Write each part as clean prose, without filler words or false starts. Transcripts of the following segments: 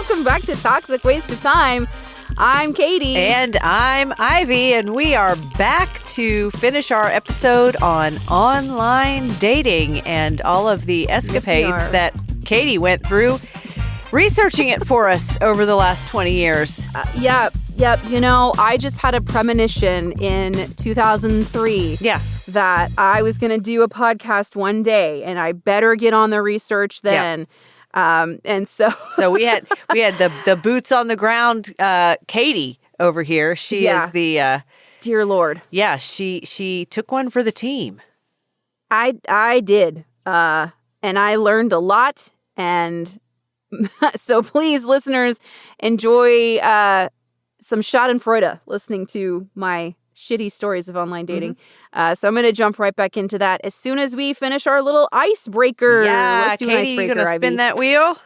welcome back to Toxic Waste of Time. I'm Katie. And I'm Ivy, and we are back to finish our episode on online dating and all of the escapades that Katie went through researching it for us over the last 20 years. Yep. You know, I just had a premonition in 2003 that I was going to do a podcast one day, and I better get on the research then. Yeah. And so we had the boots on the ground Katie over here. She is the dear Lord. Yeah, she took one for the team. I did. And I learned a lot, and so please, listeners, enjoy some Schadenfreude listening to my shitty stories of online dating. So I'm going to jump right back into that as soon as we finish our little icebreaker. Yeah, Let's do Katie, an icebreaker, you going to spin Ivy. that wheel?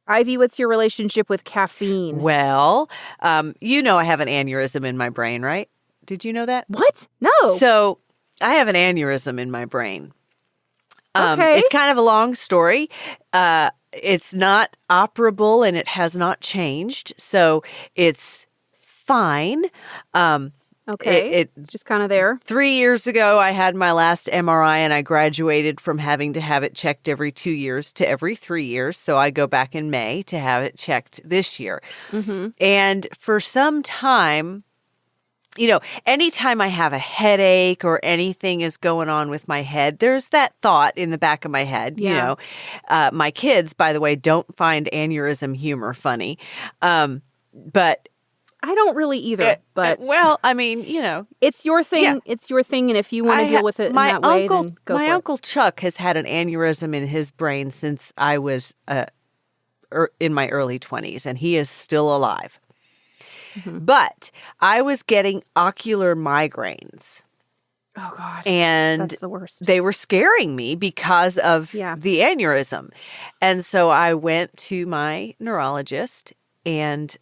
Ivy, what's your relationship with caffeine? Well, you know I have an aneurysm in my brain, right? Did you know that? What? No. So I have an aneurysm in my brain. Okay. It's kind of a long story. It's not operable and it has not changed. So it's fine. Okay. It's just kind of there. 3 years ago, I had my last MRI and I graduated from having to have it checked every 2 years to every 3 years. So I go back in May to have it checked this year. And for some time, you know, anytime I have a headache or anything is going on with my head, there's that thought in the back of my head, you know. My kids, by the way, don't find aneurysm humor funny. But I don't really either. But well, I mean, you know. It's your thing. Yeah. It's your thing. And if you want to deal with it in that way, then go for it. My Uncle Chuck has had an aneurysm in his brain since I was in my early 20s, and he is still alive. But I was getting ocular migraines. Oh, God. And that's the worst. They were scaring me because of the aneurysm. And so I went to my neurologist, and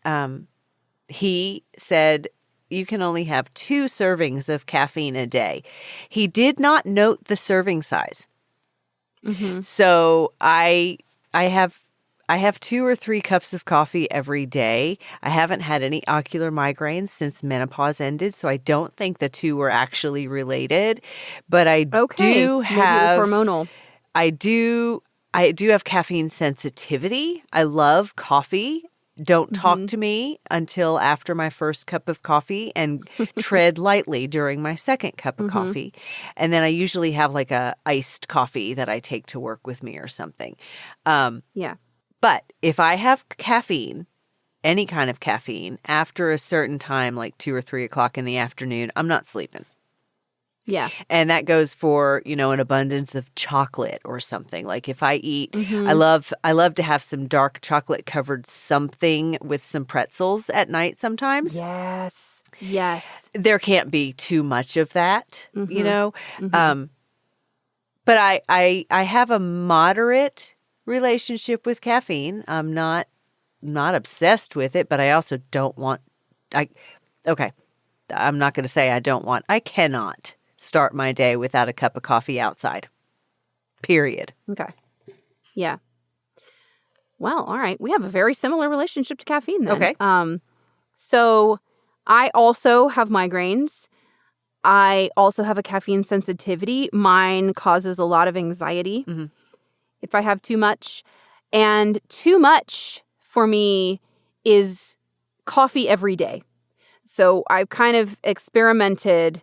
he said, you can only have 2 servings of caffeine a day. He did not note the serving size. So I have 2 or 3 cups of coffee every day. I haven't had any ocular migraines since menopause ended, so I don't think the 2 were actually related. But I do have maybe it was hormonal. I do have caffeine sensitivity. I love coffee. Don't talk to me until after my first cup of coffee, and tread lightly during my second cup of coffee. And then I usually have like a iced coffee that I take to work with me or something. But if I have caffeine, any kind of caffeine, after a certain time, like 2 or 3 o'clock in the afternoon, I'm not sleeping. Yeah. And that goes for, you know, an abundance of chocolate or something. Like if I eat, I love to have some dark chocolate covered something with some pretzels at night sometimes. Yes. There can't be too much of that, you know. But I have a moderate relationship with caffeine. I'm not obsessed with it, but I also don't want I'm not going to say I cannot start my day without a cup of coffee outside. Period. Okay. Yeah. Well, all right. We have a very similar relationship to caffeine then. Okay. So I also have migraines. I also have a caffeine sensitivity. Mine causes a lot of anxiety if I have too much. And too much for me is coffee every day. So I've kind of experimented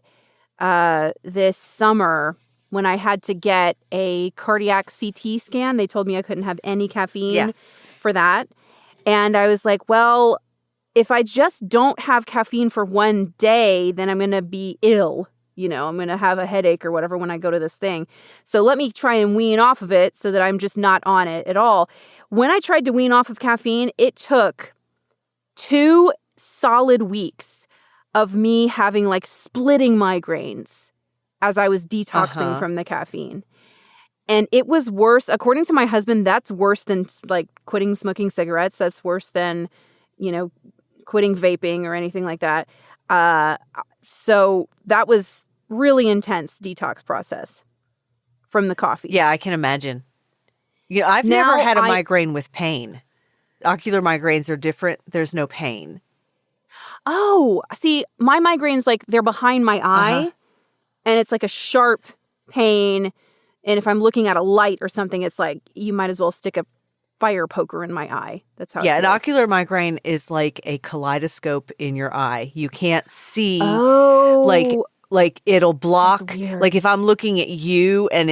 this summer when I had to get a cardiac CT scan. They told me I couldn't have any caffeine for that. And I was like, well, if I just don't have caffeine for one day, then I'm going to be ill. You know, I'm going to have a headache or whatever when I go to this thing. So let me try and wean off of it so that I'm just not on it at all. When I tried to wean off of caffeine, it took 2 solid weeks of me having like splitting migraines as I was detoxing from the caffeine. And it was worse. According to my husband, that's worse than like quitting smoking cigarettes. That's worse than, you know, quitting vaping or anything like that. So that was really intense detox process from the coffee. Yeah, I can imagine. Yeah, I've Now never had a migraine with pain. Ocular migraines are different. There's no pain. Oh, see, my migraines, like, they're behind my eye, and it's like a sharp pain. And if I'm looking at a light or something, it's like you might as well stick a fire poker in my eye. That's how it feels. An ocular migraine is like a kaleidoscope in your eye. You can't see. Oh. Like it'll block. That's weird. Like if I'm looking at you and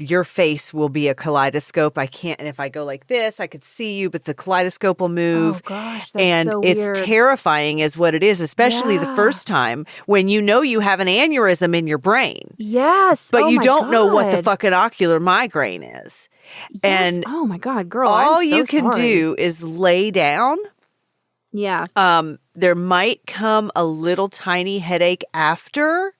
your face will be a kaleidoscope. I can't. And if I go like this, I could see you, but the kaleidoscope will move. Oh gosh, that's and so it's weird. terrifying, is what it is. Especially the first time when you know you have an aneurysm in your brain. Yes, but you my don't know what the God. fucking ocular migraine is. Yes. And oh my God, girl, all I'm so you can sorry. do is lay down. Yeah. There might come a little tiny headache after,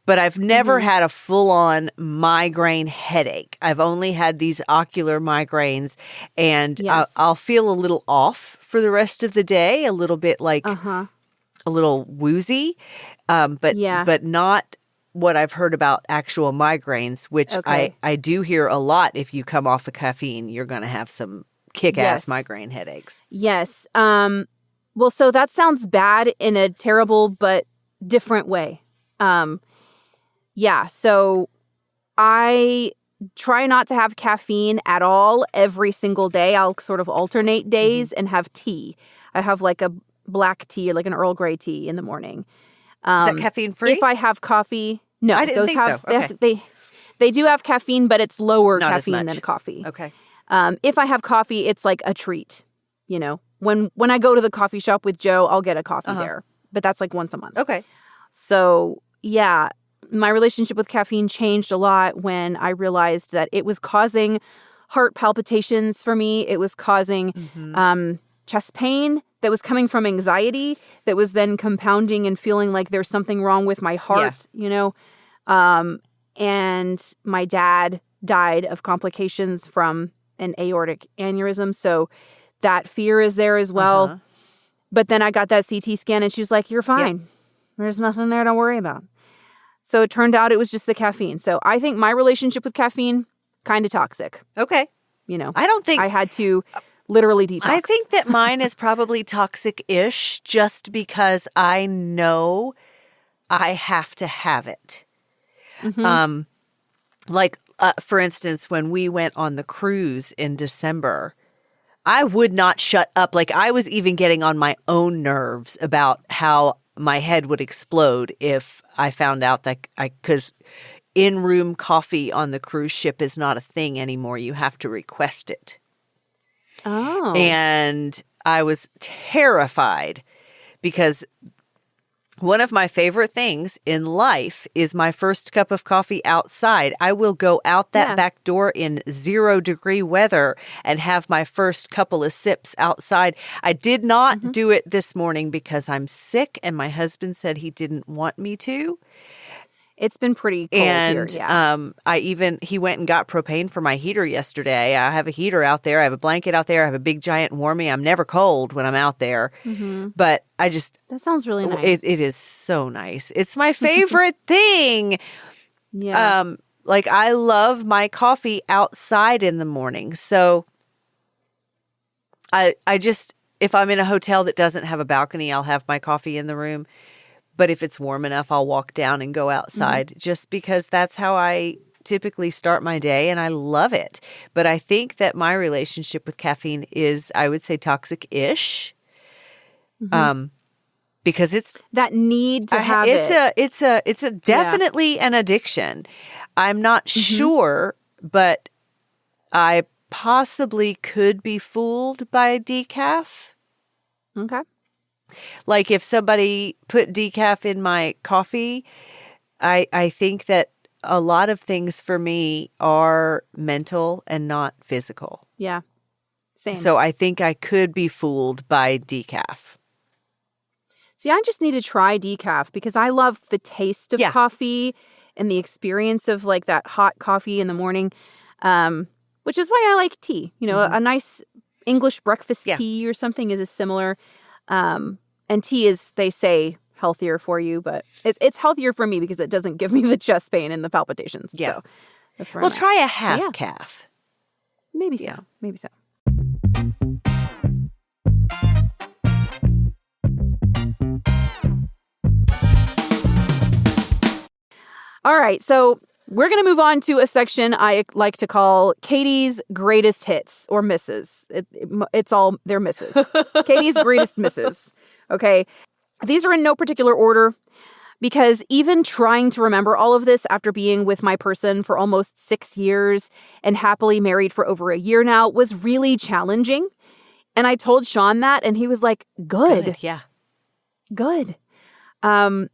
but I've never had a full-on migraine headache. I've only had these ocular migraines, and Yes. I'll feel a little off for the rest of the day, a little bit like a little woozy, but not what I've heard about actual migraines, which I do hear a lot. If you come off of caffeine, you're going to have some kick-ass migraine headaches. Yes. Well, so that sounds bad in a terrible but different way. Yeah, so I try not to have caffeine at all every single day. I'll sort of alternate days and have tea. I have like a black tea, like an Earl Grey tea in the morning. Is that caffeine free? If I have coffee, no. I didn't think so. Okay. They do have caffeine, but it's lower Not as caffeine much. than coffee. Okay. If I have coffee, it's like a treat, you know. When I go to the coffee shop with Joe, I'll get a coffee there. But that's like once a month. Okay. So, yeah, my relationship with caffeine changed a lot when I realized that it was causing heart palpitations for me. It was causing chest pain that was coming from anxiety that was then compounding and feeling like there's something wrong with my heart, you know. And my dad died of complications from an aortic aneurysm. So that fear is there as well. But then I got that CT scan and she was like, you're fine. Yep. There's nothing there to worry about. So it turned out it was just the caffeine. So I think my relationship with caffeine, kind of toxic. Okay. You know, I don't think I had to literally detox. I think that mine is probably toxic-ish just because I know I have to have it. For instance, when we went on the cruise in December, I would not shut up. Like, I was even getting on my own nerves about how my head would explode if I found out that because in-room coffee on the cruise ship is not a thing anymore. You have to request it. Oh. And I was terrified because one of my favorite things in life is my first cup of coffee outside. I will go out that back door in 0-degree weather and have my first couple of sips outside. I did not do it this morning because I'm sick and my husband said he didn't want me to. It's been pretty cold here, he went and got propane for my heater yesterday. I have a heater out there. I have a blanket out there. I have a big giant warmie. I'm never cold when I'm out there. But I just... That sounds really nice. It is so nice. It's my favorite thing. Yeah. I love my coffee outside in the morning. So I just... If I'm in a hotel that doesn't have a balcony, I'll have my coffee in the room. But if it's warm enough, I'll walk down and go outside just because that's how I typically start my day and I love it. But I think that my relationship with caffeine is, I would say, toxic-ish. Because it's that need to have it. It's a definitely an addiction. I'm not sure, but I possibly could be fooled by decaf. Okay. Like if somebody put decaf in my coffee, I think that a lot of things for me are mental and not physical. Yeah. Same. So I think I could be fooled by decaf. See, I just need to try decaf because I love the taste of coffee and the experience of like that hot coffee in the morning, which is why I like tea. You know, a nice English breakfast tea or something is a similar. And tea is, they say, healthier for you, but it's healthier for me because it doesn't give me the chest pain and the palpitations. Yeah. So That's where Well, I'm at. try a half Yeah. calf. Maybe so. Yeah. Maybe so. All right, so we're going to move on to a section I like to call Katie's greatest hits or misses. It's all their misses. Katie's greatest misses. Okay. These are in no particular order because even trying to remember all of this after being with my person for almost 6 years and happily married for over a year now was really challenging. And I told Sean that and he was like, good. Yeah. Good. And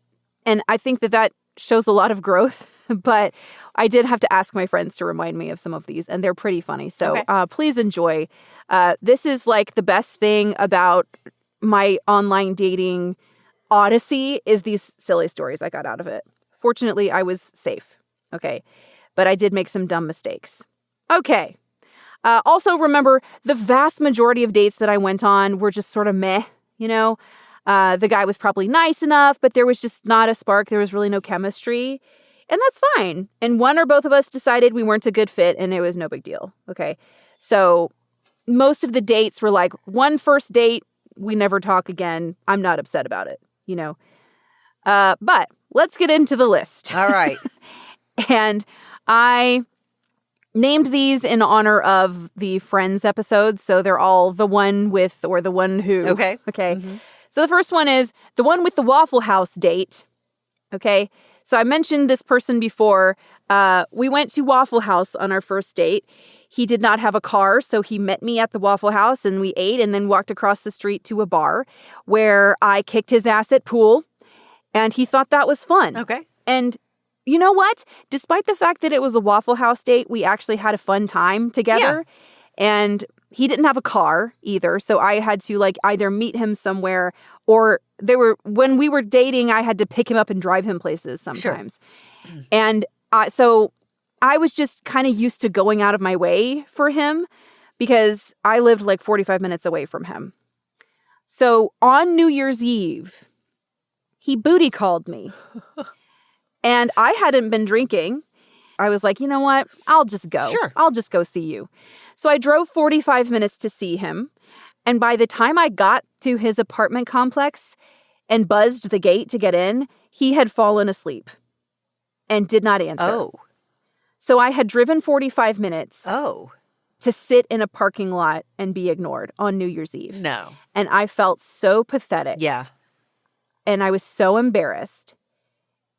I think that shows a lot of growth, but I did have to ask my friends to remind me of some of these, and they're pretty funny. So please enjoy. This is like the best thing about my online dating Odyssey is these silly stories I got out of it. Fortunately, I was safe. Okay. But I did make some dumb mistakes. Okay. Also, remember, the vast majority of dates that I went on were just sort of meh, you know? The guy was probably nice enough, but there was just not a spark. There was really no chemistry. And that's fine. And one or both of us decided we weren't a good fit, and it was no big deal. Okay. So most of the dates were like one first date, we never talk again. I'm not upset about it, you know? But let's get into the list. All right. And I named these in honor of the Friends episodes. So they're all the one with or the one who. Okay. Okay. Mm-hmm. So the first one is the one with the Waffle House date. Okay. So I mentioned this person before. We went to Waffle House on our first date. He did not have a car, so he met me at the Waffle House and we ate and then walked across the street to a bar where I kicked his ass at pool and he thought that was fun. Okay. And you know what? Despite the fact that it was a Waffle House date, we actually had a fun time together. Yeah. And he didn't have a car either, so I had to like either meet him somewhere or when we were dating, I had to pick him up and drive him places sometimes. Sure. And so I was just kind of used to going out of my way for him because I lived like 45 minutes away from him. So on New Year's Eve, he booty called me. And I hadn't been drinking. I was like, you know what? I'll just go. Sure. I'll just go see you. So I drove 45 minutes to see him. And by the time I got to his apartment complex and buzzed the gate to get in, he had fallen asleep and did not answer. Oh. So I had driven 45 minutes to sit in a parking lot and be ignored on New Year's Eve. No. And I felt so pathetic. Yeah. And I was so embarrassed.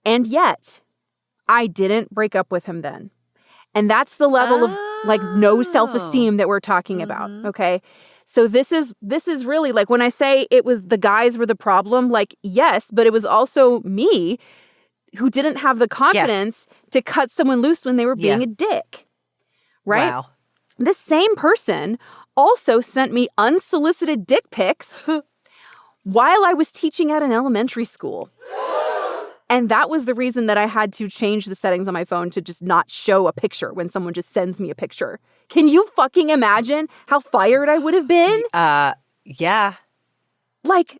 And yet, I didn't break up with him then. And that's the level of like no self-esteem that we're talking about, okay? So this is really like when I say it was the guys were the problem, like yes, but it was also me who didn't have the confidence to cut someone loose when they were being a dick. Right? Wow. This same person also sent me unsolicited dick pics while I was teaching at an elementary school. And that was the reason that I had to change the settings on my phone to just not show a picture when someone just sends me a picture. Can you fucking imagine how fired I would have been? Yeah. Like,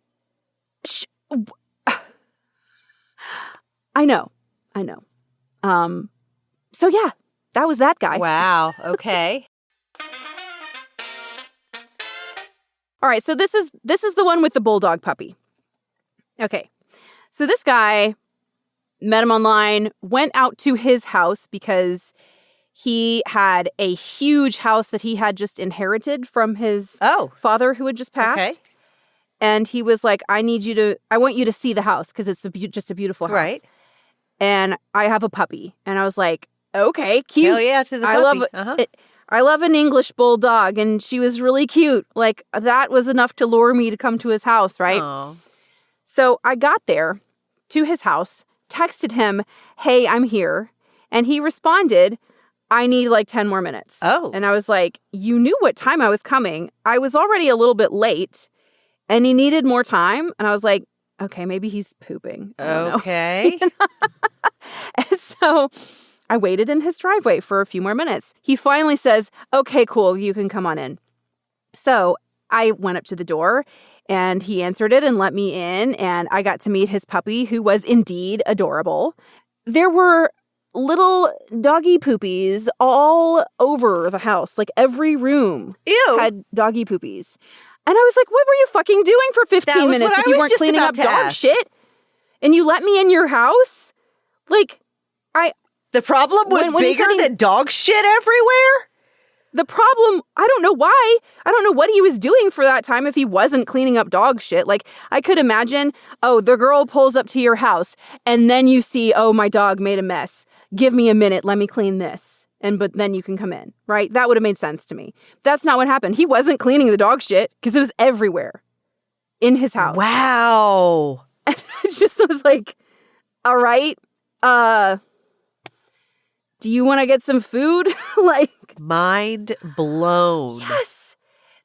I know. So yeah, that was that guy. Wow. Okay. All right, so this is the one with the bulldog puppy. Okay. So this guy, met him online, went out to his house because he had a huge house that he had just inherited from his father who had just passed. Okay. And he was like, I want you to see the house because it's just a beautiful house. Right. And I have a puppy. And I was like, okay, cute. Hell yeah, to the puppy. I love an English bulldog, and she was really cute. Like, that was enough to lure me to come to his house, right? Aww. So I got there to his house, texted him, hey, I'm here. And he responded, I need like 10 more minutes. Oh. And I was like, you knew what time I was coming. I was already a little bit late, and he needed more time. And I was like, okay, maybe he's pooping. Okay. And so I waited in his driveway for a few more minutes. He finally says, okay, cool, you can come on in. So I went up to the door and he answered it and let me in. And I got to meet his puppy, who was indeed adorable. There were little doggy poopies all over the house. Like every room had doggy poopies. And I was like, what were you fucking doing for 15 minutes if you weren't cleaning up dog shit? And you let me in your house? Like, The problem was bigger than dog shit everywhere? The problem, I don't know why. I don't know what he was doing for that time if he wasn't cleaning up dog shit. Like, I could imagine, the girl pulls up to your house, and then you see, my dog made a mess. Give me a minute, let me clean this. But then you can come in, right? That would have made sense to me. That's not what happened. He wasn't cleaning the dog shit because it was everywhere in his house. Wow. And I just was like, all right, do you want to get some food? Like, mind blown. Yes.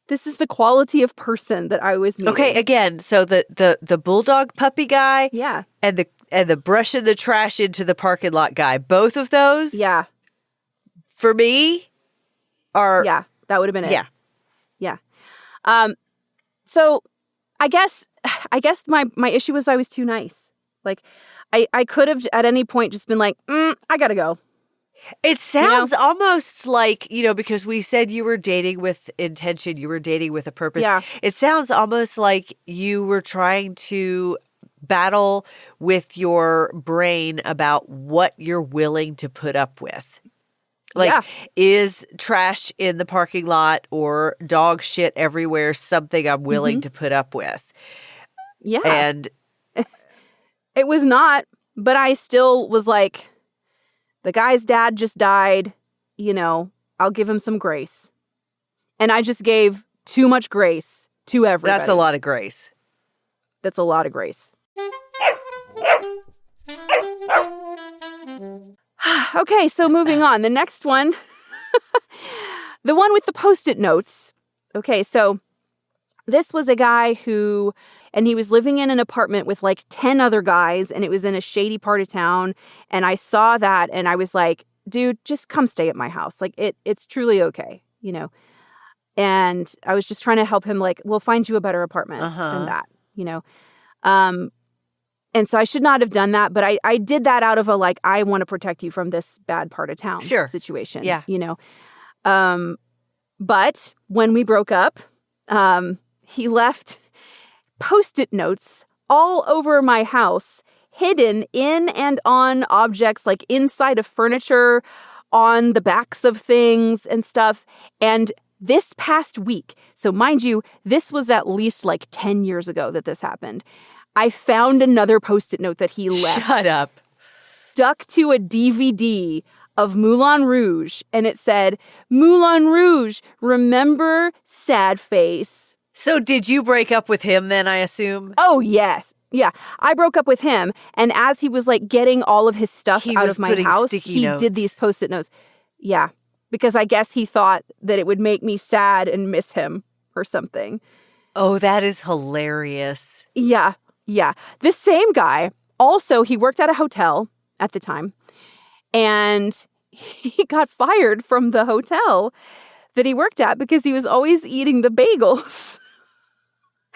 This is the quality of person that I was meeting. Okay, again, so the bulldog puppy guy, yeah, and the brushing the trash into the parking lot guy, both of those, yeah, for me, are that would have been it. Yeah. So I guess my issue was I was too nice. Like, I could have at any point just been like, I gotta go. It sounds almost like, because we said you were dating with intention, you were dating with a purpose. Yeah. It sounds almost like you were trying to battle with your brain about what you're willing to put up with. Like, is trash in the parking lot or dog shit everywhere something I'm willing to put up with? Yeah. And it was not, but I still was like, the guy's dad just died, I'll give him some grace. And I just gave too much grace to everybody. That's a lot of grace. That's a lot of grace. Okay, so moving on. The next one, the one with the Post-it notes. Okay, so this was a guy and he was living in an apartment with like 10 other guys, and it was in a shady part of town. And I saw that and I was like, dude, just come stay at my house. Like, it's truly okay, And I was just trying to help him, like, we'll find you a better apartment than that, And so I should not have done that, but I did that out of a, like, I want to protect you from this bad part of town situation. Yeah. But when we broke up, he left Post-it notes all over my house, hidden in and on objects, like inside of furniture, on the backs of things and stuff. And this past week, so mind you, this was at least like 10 years ago that this happened, I found another Post-it note that he left. Shut up. Stuck to a DVD of Moulin Rouge. And it said, Moulin Rouge, remember sad face. So did you break up with him then, I assume? Oh, yes. Yeah. I broke up with him. And as he was like getting all of his stuff out of my house, he did these Post-it notes. Yeah. Because I guess he thought that it would make me sad and miss him or something. Oh, that is hilarious. Yeah. Yeah. This same guy, also, he worked at a hotel at the time. And he got fired from the hotel that he worked at because he was always eating the bagels.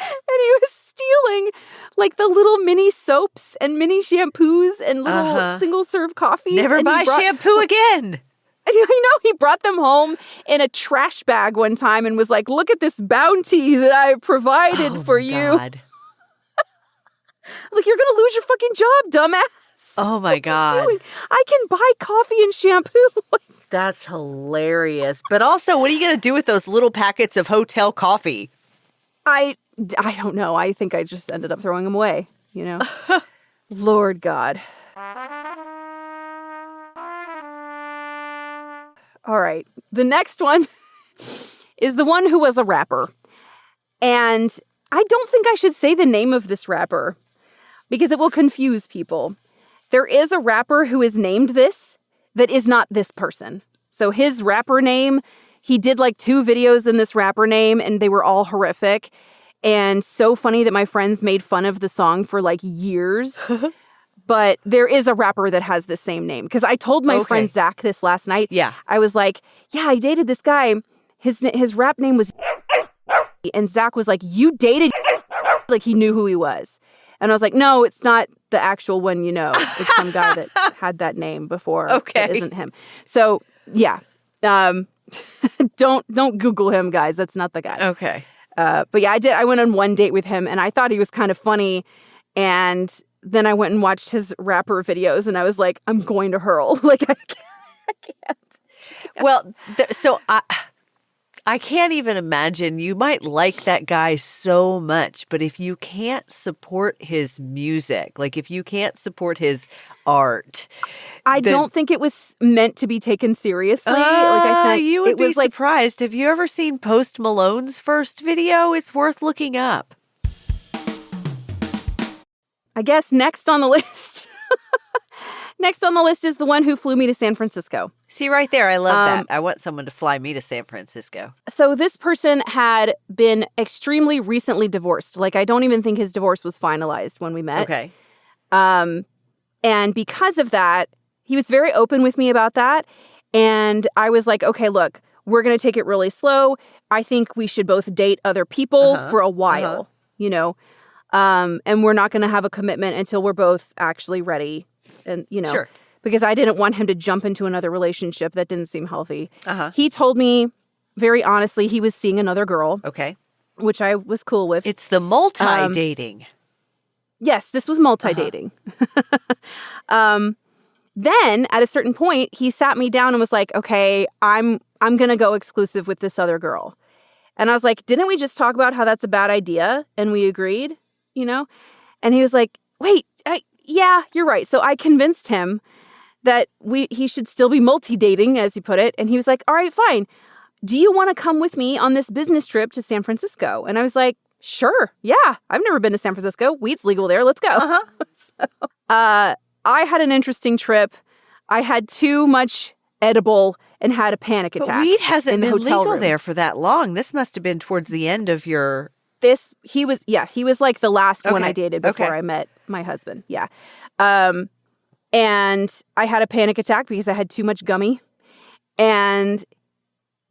And he was stealing like the little mini soaps and mini shampoos and little single serve coffees. Never buy shampoo again. He brought them home in a trash bag one time and was like, look at this bounty that I provided for you. God. Like, you're going to lose your fucking job, dumbass. Oh my God. I can buy coffee and shampoo. That's hilarious. But also, what are you going to do with those little packets of hotel coffee? I don't know. I think I just ended up throwing them away, Lord God. All right. The next one is the one who was a rapper. And I don't think I should say the name of this rapper because it will confuse people. There is a rapper who is named this that is not this person. So his rapper name, he did like 2 videos in this rapper name and they were all horrific and so funny that my friends made fun of the song for like years. But there is a rapper that has the same name. Because I told my friend Zach this last night. Yeah. I was like, yeah, I dated this guy. His rap name was and Zach was like, you dated like he knew who he was. And I was like, no, it's not the actual one you know. It's some guy that had that name before. Okay. That isn't him. So, yeah. Don't Google him, guys. That's not the guy. Okay. But yeah, I went on one date with him, and I thought he was kind of funny. And then I went and watched his rapper videos, and I was like, I'm going to hurl. Like, I can't. Well, so I can't even imagine. You might like that guy so much, but if you can't support his music, like if you can't support his art, I don't think it was meant to be taken seriously. Like I think you would it be was like, surprised. Have you ever seen Post Malone's first video? It's worth looking up. I guess next on the list. Next on the list is the one who flew me to San Francisco. See right there, I love that. I want someone to fly me to San Francisco. So this person had been extremely recently divorced. Like, I don't even think his divorce was finalized when we met. Okay. And because of that, he was very open with me about that. And I was like, okay, look, we're going to take it really slow. I think we should both date other people for a while, you know, and we're not going to have a commitment until we're both actually ready. And, you know, because I didn't want him to jump into another relationship that didn't seem healthy. He told me very honestly he was seeing another girl. Okay. Which I was cool with. It's the multi-dating. Yes, this was multi-dating. Then at a certain point, he sat me down and was like, okay, I'm going to go exclusive with this other girl. And I was like, didn't we just talk about how that's a bad idea? And we agreed, you know? And he was like, wait, yeah, you're right. So I convinced him that he should still be multi-dating, as he put it. And he was like, all right, fine. Do you want to come with me on this business trip to San Francisco? And I was like, sure. Yeah. I've never been to San Francisco. Weed's legal there. Let's go. So, I had an interesting trip. I had too much edible and had a panic attack. But weed hasn't been legal room. there for that long. This must have been towards the end of your... He was like the last one I dated before I met my husband. Yeah. And I had a panic attack because I had too much gummy. And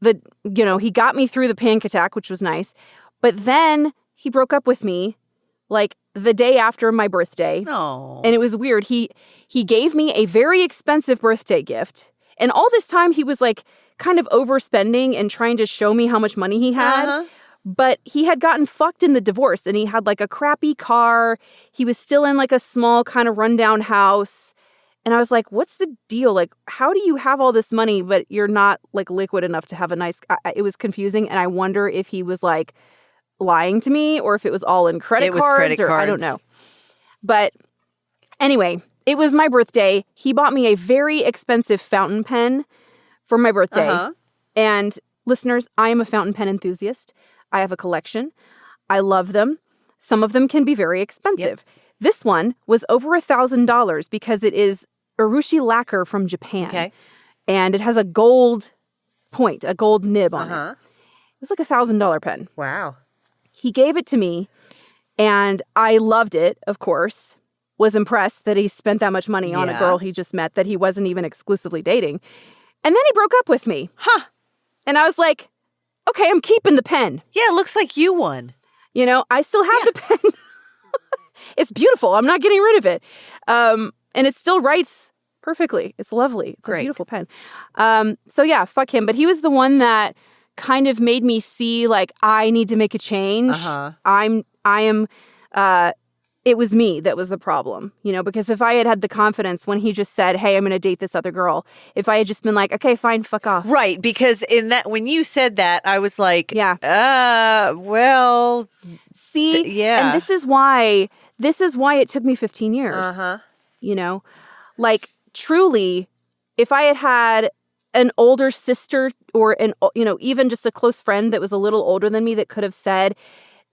he got me through the panic attack, which was nice. But then he broke up with me like the day after my birthday. Oh. And it was weird. He gave me a very expensive birthday gift. And all this time he was like kind of overspending and trying to show me how much money he had. But he had gotten fucked in the divorce and he had like a crappy car. He was still in like a small kind of rundown house. And I was like, what's the deal? Like, how do you have all this money, but you're not like liquid enough to have a nice... it was confusing. And I wonder if he was like lying to me or if it was all in credit cards. I don't know. But anyway, it was my birthday. He bought me a very expensive fountain pen for my birthday. And listeners, I am a fountain pen enthusiast. I have a collection. I love them. Some of them can be very expensive. This one was over $1,000 because it is urushi lacquer from Japan. Okay. And it has a gold point, a gold nib on it. It was like $1,000 pen. Wow. He gave it to me and I loved it, of course. Was impressed that he spent that much money on a girl he just met that he wasn't even exclusively dating. And then he broke up with me. And I was like, okay, I'm keeping the pen. Yeah, it looks like you won. You know, I still have the pen. It's beautiful. I'm not getting rid of it. And it still writes perfectly. It's lovely. It's a beautiful pen. So yeah, fuck him. But he was the one that kind of made me see like, I need to make a change. It was me that was the problem, you know, because if I had had the confidence when he just said, hey, I'm going to date this other girl, if I had just been like, okay, fine, fuck off. Right. Because when you said that, I was like, well, see, and this is why it took me 15 years, you know, like truly, if I had an older sister or even just a close friend that was a little older than me that could have said,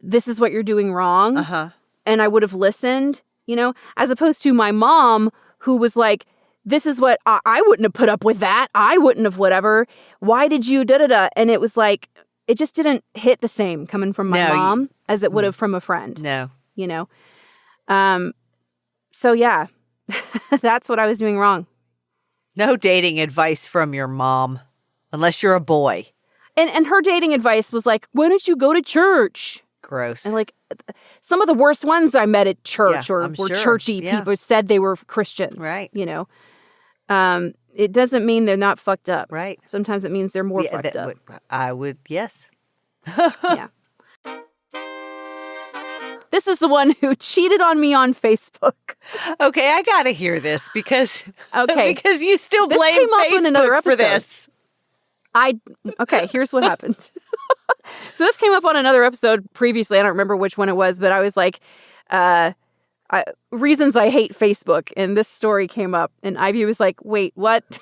this is what you're doing wrong. And I would have listened, you know, as opposed to my mom who was like, this is what I wouldn't have put up with that. I wouldn't have whatever. Why did you da-da-da? And it was like, it just didn't hit the same coming from my mom as it would have from a friend. No. You know? So yeah, that's what I was doing wrong. No dating advice from your mom, unless you're a boy. And her dating advice was like, why don't you go to church? Gross. And like some of the worst ones I met at church Yeah, or I'm were sure. churchy Yeah. people said they were Christians. Right. You know, it doesn't mean they're not fucked up. Right. Sometimes it means they're more fucked up. I would, yes. Yeah. This is the one who cheated on me on Facebook. Okay, I got to hear this because Okay. because you still This blame came up in another Facebook for episode. this. Okay, here's what happened. So this came up on another episode previously. I don't remember which one it was, but I was like, reasons I hate Facebook. And this story came up and Ivy was like, wait, what?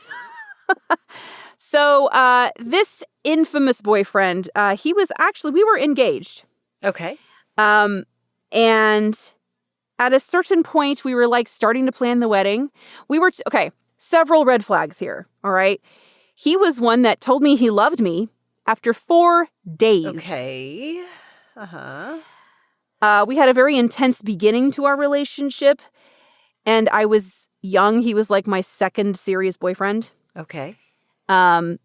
So this infamous boyfriend, we were engaged. Okay. And at a certain point, we were like starting to plan the wedding. Several red flags here. All right. He was one that told me he loved me after 4 days. Okay. Uh-huh. We had a very intense beginning to our relationship. And I was young. He was like my second serious boyfriend. Okay. And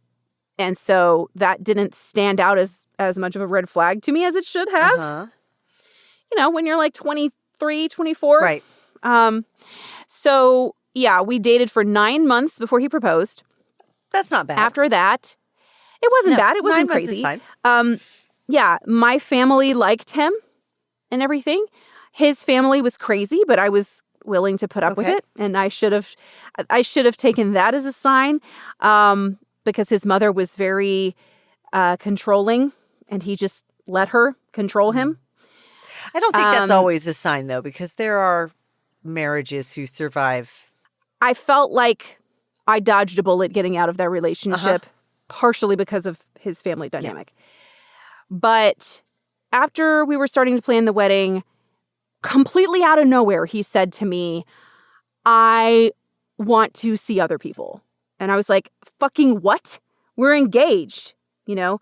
so that didn't stand out as much of a red flag to me as it should have. Uh-huh. You know, when you're like 23, 24. Right. So, yeah, we dated for 9 months before he proposed. That's not bad. After that, it wasn't bad. It wasn't 9 months crazy. is fine. Yeah, my family liked him and everything. His family was crazy, but I was willing to put up with it. And I should have taken that as a sign because his mother was very controlling and he just let her control him. I don't think that's always a sign, though, because there are marriages who survive. I felt like I dodged a bullet getting out of that relationship, partially because of his family dynamic. Yeah. But after we were starting to plan the wedding, completely out of nowhere, he said to me, I want to see other people. And I was like, fucking what? We're engaged, you know?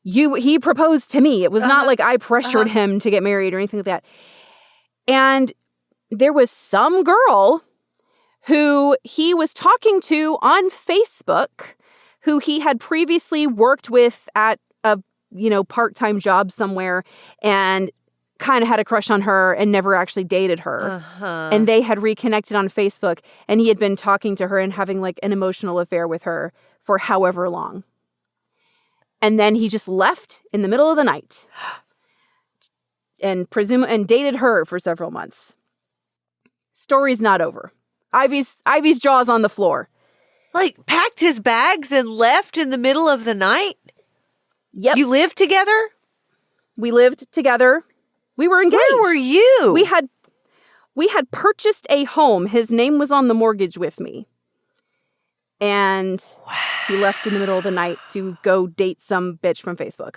He proposed to me. It was not like I pressured him to get married or anything like that. And there was some girl who he was talking to on Facebook who he had previously worked with at a, part-time job somewhere and kind of had a crush on her and never actually dated her. And they had reconnected on Facebook and he had been talking to her and having like an emotional affair with her for however long. And then he just left in the middle of the night and dated her for several months. Story's not over. Ivy's jaw's on the floor. Like, packed his bags and left in the middle of the night? Yep. You lived together? We lived together. We were engaged. Where were you? We had purchased a home. His name was on the mortgage with me. And he left in the middle of the night to go date some bitch from Facebook.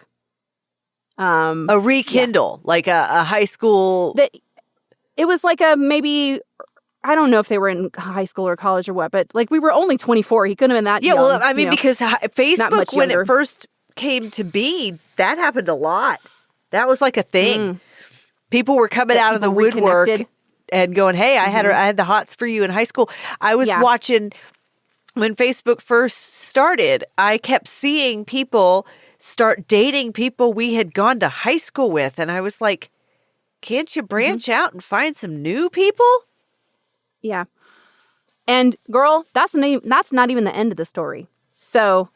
A rekindle, like a high school. It was like maybe, I don't know if they were in high school or college or what, but like we were only 24. He couldn't have been that young. Yeah, well, I mean, because Facebook, when younger. it first came to be, that happened a lot. That was like a thing. People were coming out of the woodwork and going, hey, I had the hots for you in high school. I was watching. When Facebook first started, I kept seeing people start dating people we had gone to high school with. And I was like, can't you branch out and find some new people? Yeah. And girl, that's not even the end of the story. So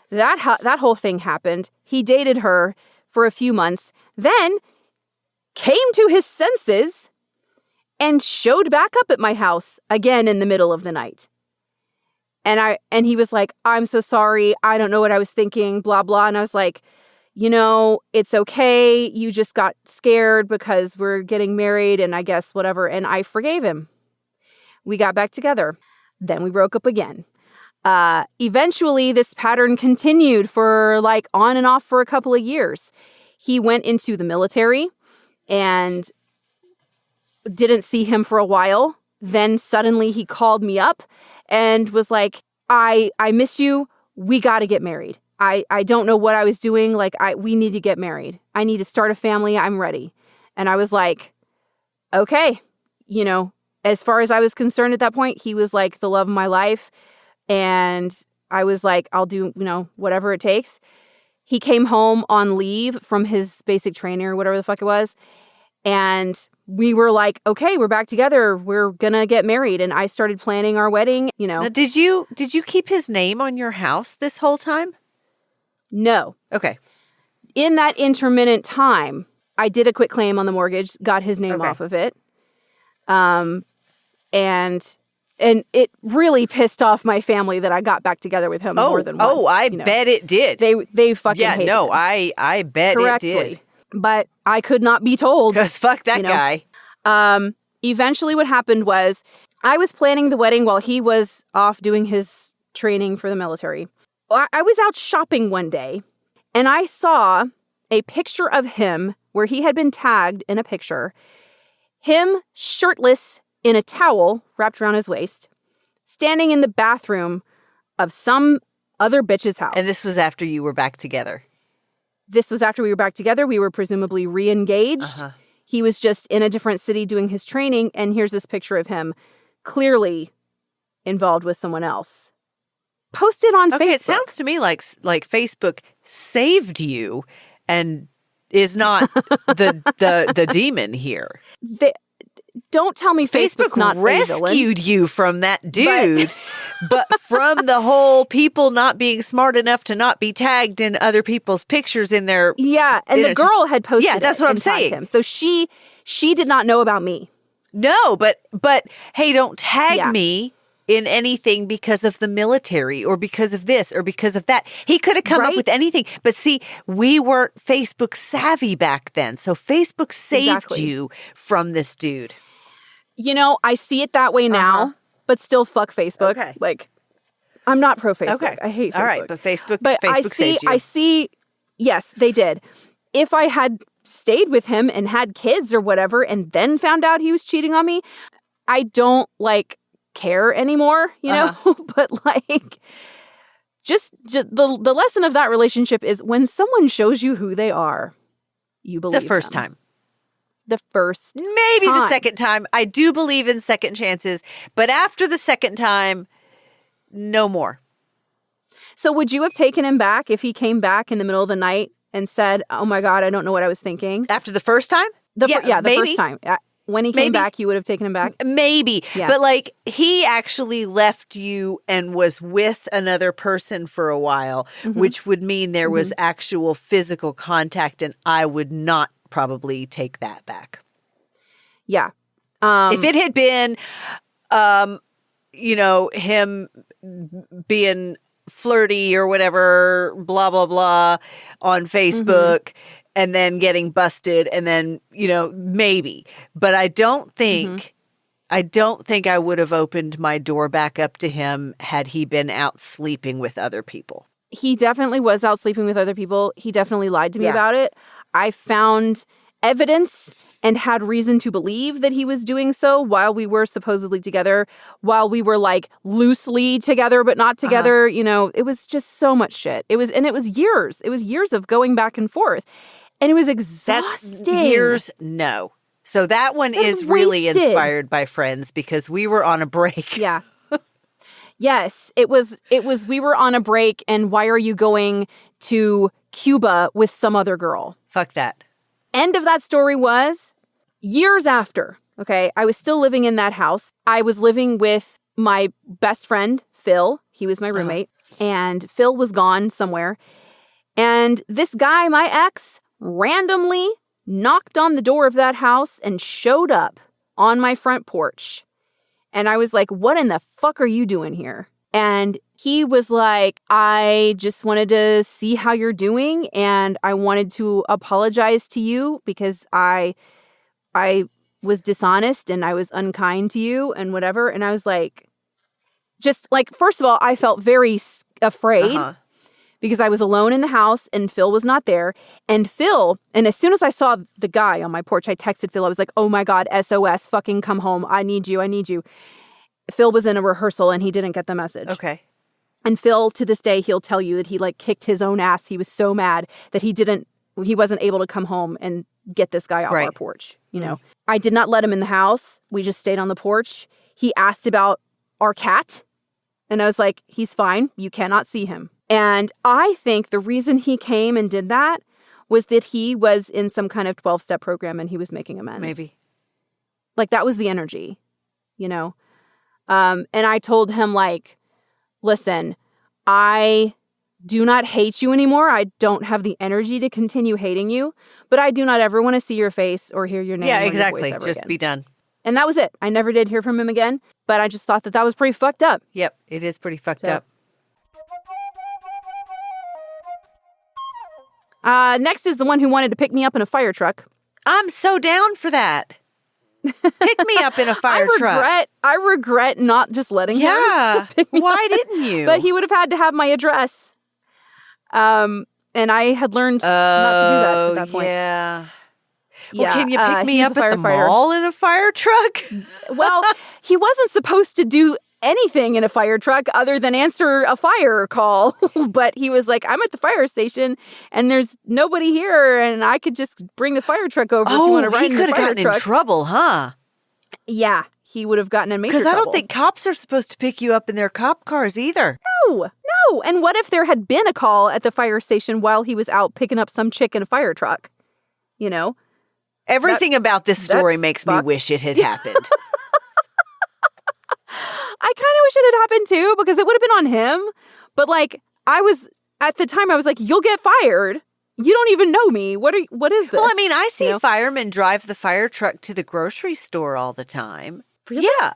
that whole thing happened. He dated her for a few months, then came to his senses and showed back up at my house again in the middle of the night. And he was like, I'm so sorry. I don't know what I was thinking, blah, blah. And I was like, it's okay. You just got scared because we're getting married and I guess whatever. And I forgave him. We got back together. Then we broke up again. Eventually, this pattern continued for like on and off for a couple of years. He went into the military and didn't see him for a while. Then suddenly he called me up and was like, I miss you. We got to get married. I don't know what I was doing. Like, we need to get married. I need to start a family. I'm ready. And I was like, okay. As far as I was concerned at that point, he was like the love of my life. And I was like, I'll do, whatever it takes. he came home on leave from his basic training or whatever the fuck it was. And we were like, okay, we're back together. We're gonna get married. And I started planning our wedding, Now, did you keep his name on your house this whole time? No. Okay. In that intermittent time, I did a quick claim on the mortgage, got his name off of it. And it really pissed off my family that I got back together with him more than once. Oh, I bet it did. They fucking hated him. I bet Correctly. it did. But I could not be told. Because fuck that guy. Eventually what happened was I was planning the wedding while he was off doing his training for the military. I was out shopping one day and I saw a picture of him where he had been tagged in a picture, him shirtless in a towel wrapped around his waist, standing in the bathroom of some other bitch's house. And this was after you were back together. This was after we were back together. We were presumably re-engaged. Uh-huh. He was just in a different city doing his training. And here's this picture of him clearly involved with someone else. Posted on Facebook. It sounds to me like Facebook saved you and is not the demon here. Don't tell me Facebook's not rescued you from that dude, but from the whole people not being smart enough to not be tagged in other people's pictures in their... Yeah, and the girl had posted Yeah, that's what I'm saying. Him. So she did not know about me. No, but hey, don't tag me in anything because of the military or because of this or because of that. He could have come up with anything. But see, we weren't Facebook savvy back then. So Facebook saved you from this dude. I see it that way now, but still fuck Facebook. Okay. Like, I'm not pro Facebook. Okay. I hate Facebook. All right, but Facebook saved you. I see, yes, they did. If I had stayed with him and had kids or whatever and then found out he was cheating on me, I don't, care anymore, But, just the lesson of that relationship is when someone shows you who they are, you believe the first them. time. The first Maybe time. the second time. I do believe in second chances, but after the second time, no more. So would you have taken him back if he came back in the middle of the night and said, oh my God, I don't know what I was thinking? After the first time? The maybe. first time. When he came back, you would have taken him back? Maybe. Yeah. But he actually left you and was with another person for a while, which would mean there was actual physical contact, and I would not probably take that back. Yeah. If it had been, him being flirty or whatever, blah, blah, blah, on Facebook and then getting busted and then, maybe. But I don't think I would have opened my door back up to him had he been out sleeping with other people. He definitely was out sleeping with other people. He definitely lied to me about it. I found evidence and had reason to believe that he was doing so while we were supposedly together, while we were loosely together but not together. It was just so much shit. It was years. It was years of going back and forth. And it was exhausting. That's years, no. So that one is really inspired by Friends because we were on a break. Yeah. Yes, it was we were on a break and why are you going to Cuba with some other girl? Fuck that. End of that story was years after, okay? I was still living in that house. I was living with my best friend, Phil. He was my roommate. And Phil was gone somewhere. And this guy, my ex, randomly knocked on the door of that house and showed up on my front porch. And I was like, what in the fuck are you doing here? And he was like, I just wanted to see how you're doing. And I wanted to apologize to you because I was dishonest and I was unkind to you and whatever. And I was like, first of all, I felt very afraid because I was alone in the house and Phil was not there. And as soon as I saw the guy on my porch, I texted Phil. I was like, oh my God, SOS, fucking come home. I need you. Phil was in a rehearsal and he didn't get the message. Okay. And Phil, to this day, he'll tell you that he kicked his own ass. He was so mad that he wasn't able to come home and get this guy off our porch. I did not let him in the house. We just stayed on the porch. He asked about our cat. And I was like, he's fine. You cannot see him. And I think the reason he came and did that was that he was in some kind of 12-step program and he was making amends. Maybe. Like, that was the energy, you know? And I told him, like, listen, I do not hate you anymore. I don't have the energy to continue hating you, but I do not ever want to see your face or hear your name. Yeah, or exactly. Your voice ever Just again. be done. And that was it. I never did hear from him again, but I just thought that was pretty fucked up. Yep, it is pretty fucked up. Next is the one who wanted to pick me up in a fire truck. I'm so down for that. Pick me up in a fire truck. I regret not just letting him pick me Why up. didn't you? But he would have had to have my address. And I had learned not to do that at that point. Yeah. Yeah, Well, can you pick me he's up a at the firefighter. mall in a fire truck? Well, he wasn't supposed to do anything in a fire truck other than answer a fire call. But he was like, I'm at the fire station and there's nobody here and I could just bring the fire truck over if you want to ride in the fire truck. He could have gotten in trouble, huh? Yeah, he would have gotten in major trouble. Because I don't think cops are supposed to pick you up in their cop cars either. No. And what if there had been a call at the fire station while he was out picking up some chick in a fire truck? You know? Everything about this story makes me wish it had happened. I kind of wish it had happened too, because it would have been on him. But like, at the time I was like, you'll get fired. You don't even know me. What is this? Well, I mean, I see firemen drive the fire truck to the grocery store all the time. Really? Yeah.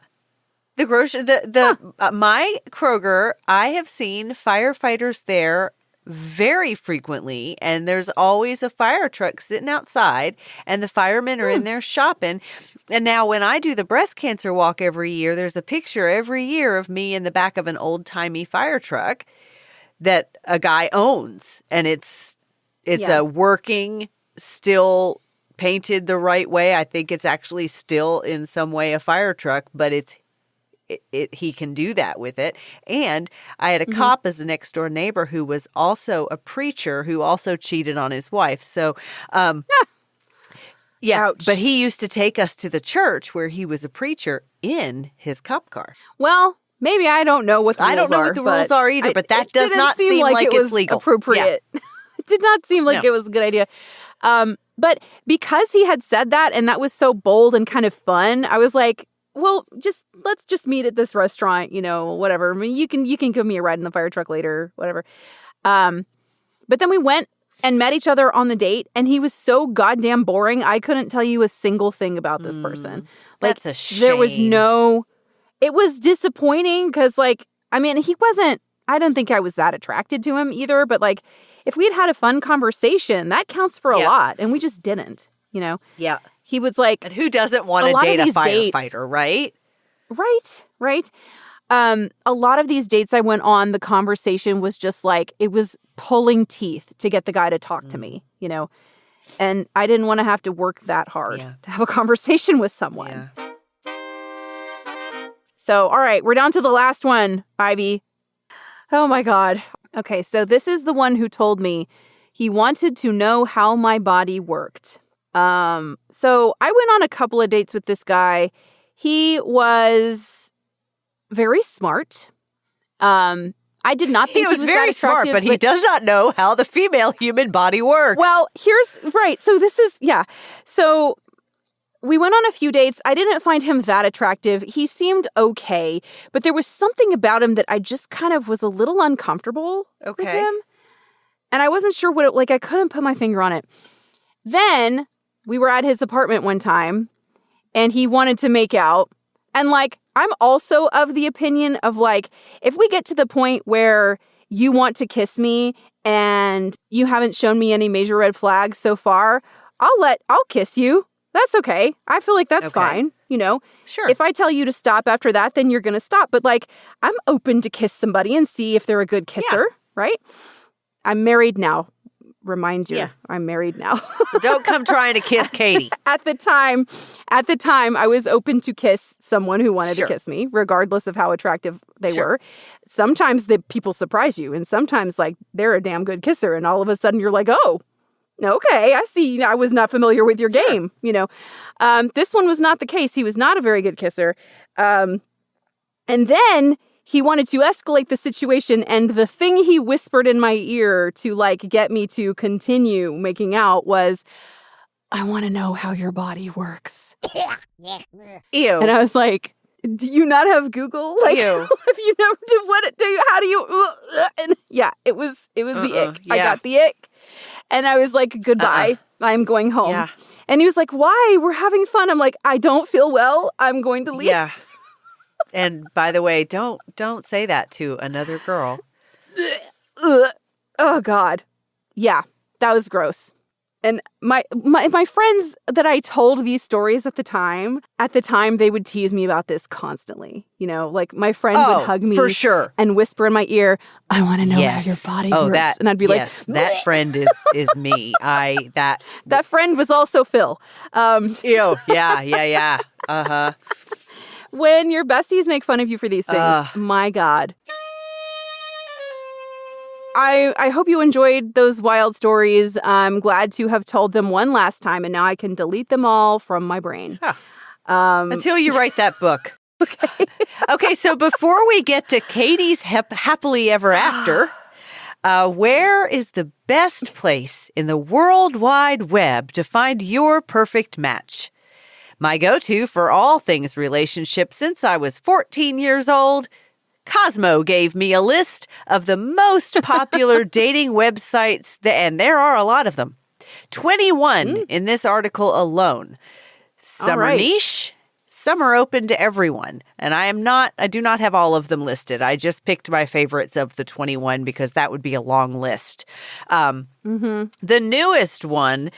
The my Kroger, I have seen firefighters there very frequently, and there's always a fire truck sitting outside, and the firemen are in there shopping. And now when I do the breast cancer walk every year, there's a picture every year of me in the back of an old-timey fire truck that a guy owns, and it's a working, still painted the right way. I think it's actually still in some way a fire truck, but he can do that with it. And I had a cop as a next door neighbor who was also a preacher who also cheated on his wife. So, Ouch. But he used to take us to the church where he was a preacher in his cop car. Well, maybe I don't know what the rules are. I don't know what the rules are either, but that does not seem like it it's was legal. Appropriate. Yeah. It did not seem like it was a good idea. But because he had said that and that was so bold and kind of fun, I was like, well, let's just meet at this restaurant, whatever. I mean, you can give me a ride in the fire truck later, whatever. But then we went and met each other on the date, and he was so goddamn boring. I couldn't tell you a single thing about this person. That's a shame. There was it was disappointing because, he wasn't, I don't think I was that attracted to him either, but if we had a fun conversation, that counts for a lot, and we just didn't, Yeah. He was like, and who doesn't want to date a firefighter, right? Right. A lot of these dates I went on, the conversation was just it was pulling teeth to get the guy to talk to me, and I didn't want to have to work that hard to have a conversation with someone. Yeah. So, all right, we're down to the last one, Ivy. Oh my God. Okay, so this is the one who told me he wanted to know how my body worked. So I went on a couple of dates with this guy. He was very smart. I did not think he was very smart, but he does not know how the female human body works. Well, so this is, So we went on a few dates. I didn't find him that attractive. He seemed okay, but there was something about him that I just kind of was a little uncomfortable with him. And I wasn't sure what I couldn't put my finger on it. Then we were at his apartment one time and he wanted to make out. And I'm also of the opinion of if we get to the point where you want to kiss me and you haven't shown me any major red flags so far, I'll kiss you. That's okay. I feel like that's fine. Sure. If I tell you to stop after that, then you're going to stop. But I'm open to kiss somebody and see if they're a good kisser, right? I'm married now. Remind you, I'm married now. So don't come trying to kiss Katie. At the time, I was open to kiss someone who wanted to kiss me, regardless of how attractive they were. Sometimes the people surprise you, and sometimes they're a damn good kisser, and all of a sudden you're like, oh, okay, I see. I was not familiar with your game. This one was not the case. He was not a very good kisser. And then he wanted to escalate the situation, and the thing he whispered in my ear to like get me to continue making out was, I want to know how your body works. Ew. And I was like, do you not have Google? Like, Ew. have you never how do you and yeah, it was the ick. Yeah. I got the ick. And I was like, goodbye. I'm going home. Yeah. And he was like, why? We're having fun. I'm like, I don't feel well. I'm going to leave. Yeah. And by the way, don't say that to another girl. Oh God. Yeah, that was gross. And my friends that I told these stories at the time, they would tease me about this constantly. You know, like my friend would hug me for sure and whisper in my ear, I want to know how your body works. And I'd be like, that friend is me. That friend was also Phil. Ew. Yeah. Uh-huh. When your besties make fun of you for these things, my God. I hope you enjoyed those wild stories. I'm glad to have told them one last time, and now I can delete them all from my brain. Huh. Until you write that book. Okay. Okay, so before we get to Katie's happily ever after, where is the best place in the World Wide Web to find your perfect match? My go-to for all things relationships since I was 14 years old, Cosmo gave me a list of the most popular dating websites, and there are a lot of them. 21 in this article alone. Some are niche, some are open to everyone. And I do not have all of them listed. I just picked my favorites of the 21 because that would be a long list. The newest one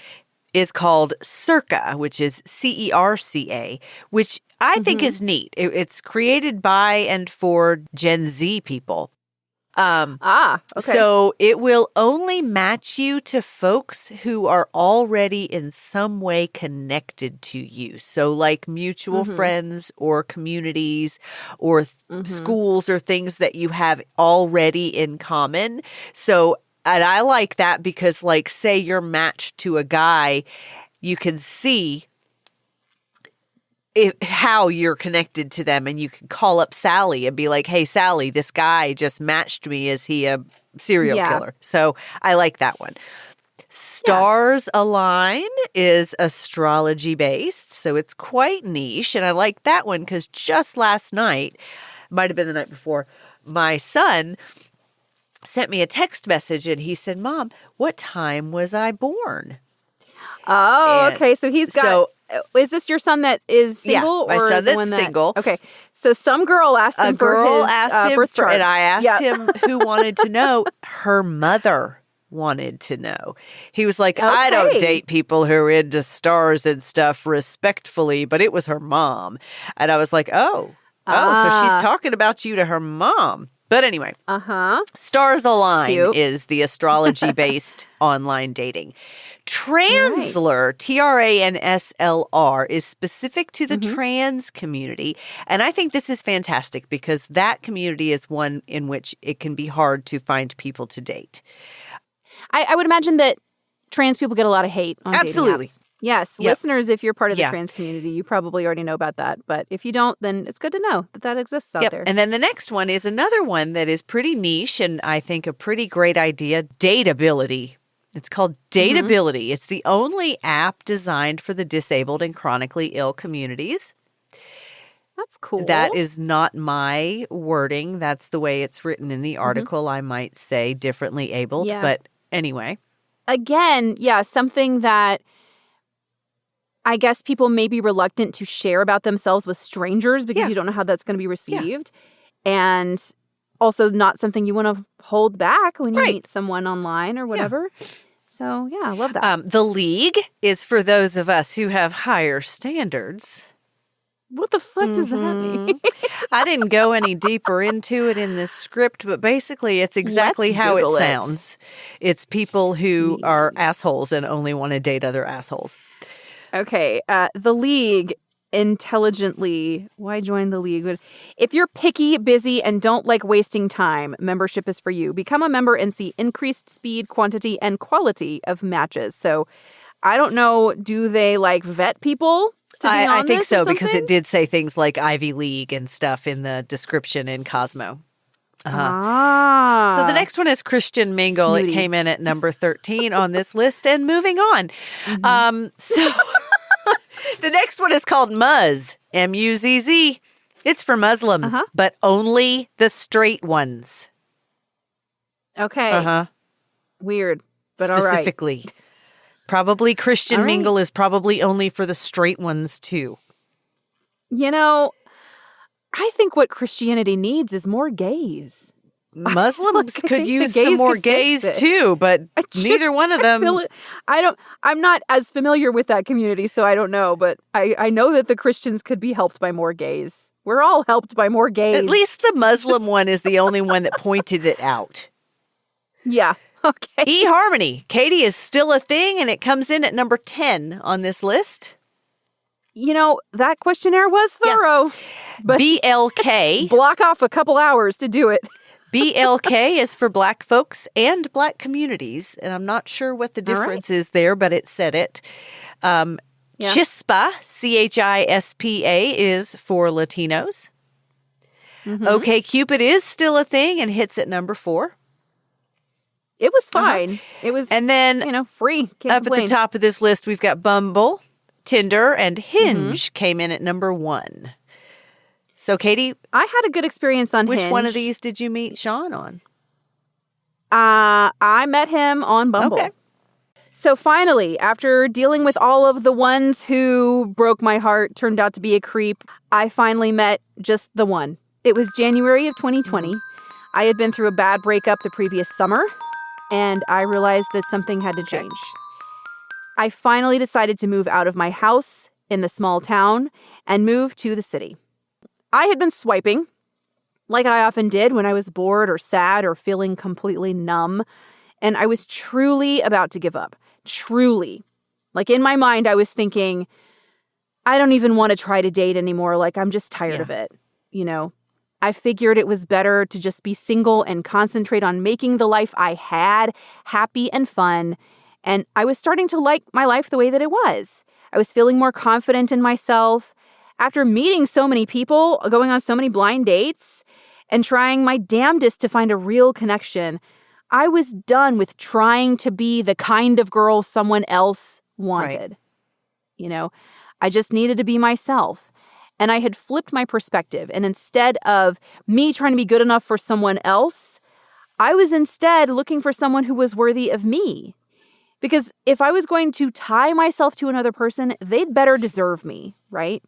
is called Circa, which is CERCA, which I think is neat. It's created by and for Gen Z people. Okay. So it will only match you to folks who are already in some way connected to you. So like mutual friends or communities or schools or things that you have already in common. So, and I like that because like say you're matched to a guy, you can see how you're connected to them, and you can call up Sally and be like, hey, Sally, this guy just matched me. Is he a serial killer? So I like that one. Stars Align is astrology based, so it's quite niche. And I like that one because just last night, might have been the night before, my son sent me a text message and he said, Mom, what time was I born? Oh, okay. So he's got... is this your son that is single? Yeah, my son that's single. Okay. So some girl asked him for his birth chart. And I asked him who wanted to know. Her mother wanted to know. He was like, I don't date people who are into stars and stuff respectfully, but it was her mom. And I was like, so she's talking about you to her mom. But anyway, Stars Align is the astrology-based online dating. Transler, TRANSLR, is specific to the trans community. And I think this is fantastic because that community is one in which it can be hard to find people to date. I would imagine that trans people get a lot of hate on dating apps. Yes, listeners, if you're part of the trans community, you probably already know about that. But if you don't, then it's good to know that exists out there. And then the next one is another one that is pretty niche and I think a pretty great idea, Dateability. It's called Dateability. It's the only app designed for the disabled and chronically ill communities. That's cool. That is not my wording. That's the way it's written in the article. I might say differently abled, but anyway. Again, something that I guess people may be reluctant to share about themselves with strangers because you don't know how that's going to be received. And also not something you want to hold back when you meet someone online or whatever. So, I love that. The League is for those of us who have higher standards. What the fuck does that mean? I didn't go any deeper into it in this script, but basically it's exactly how it sounds. It's people who are assholes and only want to date other assholes. Okay, the League, intelligently, why join the League? If you're picky, busy, and don't like wasting time, membership is for you. Become a member and see increased speed, quantity, and quality of matches. So, I don't know, do they vet people? to be on I think this or so, because something? it did say things like Ivy League and stuff in the description in Cosmo. So the next one is Christian Mingle. Snooty. It came in at number 13 on this list. And moving on. So the next one is called Muzz. M-U-Z-Z. It's for Muslims, but only the straight ones. Okay. Weird, but all right. Specifically. Probably Christian Mingle is probably only for the straight ones, too. You know, I think what Christianity needs is more gays. Muslims I could think use the gays some more could fix gays, it. too, but neither one of them. I'm not as familiar with that community, so I don't know, but I know that the Christians could be helped by more gays. We're all helped by more gays. At least the Muslim one is the only one that pointed it out. Yeah. Okay. eHarmony. Katie is still a thing, and it comes in at number 10 on this list. You know, that questionnaire was thorough. But BLK. block off a couple hours to do it. BLK is for Black folks and Black communities, and I'm not sure what the difference is there, but it said it. Chispa, CHISPA, is for Latinos. OkCupid is still a thing and hits at number 4. It was fine. It was, and then free. Can't up complain. at the top of this list, we've got Bumble, Tinder, and Hinge came in at number 1. So, Katie, I had a good experience on Hinge. Which one of these did you meet Sean on? I met him on Bumble. Okay. So finally, after dealing with all of the ones who broke my heart, turned out to be a creep, I finally met just the one. It was January of 2020. I had been through a bad breakup the previous summer, and I realized that something had to change. I finally decided to move out of my house in the small town and move to the city. I had been swiping, like I often did when I was bored or sad or feeling completely numb, and I was truly about to give up. Truly. Like in my mind, I was thinking, I don't even want to try to date anymore. Like I'm just tired of it, I figured it was better to just be single and concentrate on making the life I had happy and fun. And I was starting to like my life the way that it was. I was feeling more confident in myself. After meeting so many people, going on so many blind dates, and trying my damnedest to find a real connection, I was done with trying to be the kind of girl someone else wanted. I just needed to be myself. And I had flipped my perspective. And instead of me trying to be good enough for someone else, I was instead looking for someone who was worthy of me. Because if I was going to tie myself to another person, they'd better deserve me, right?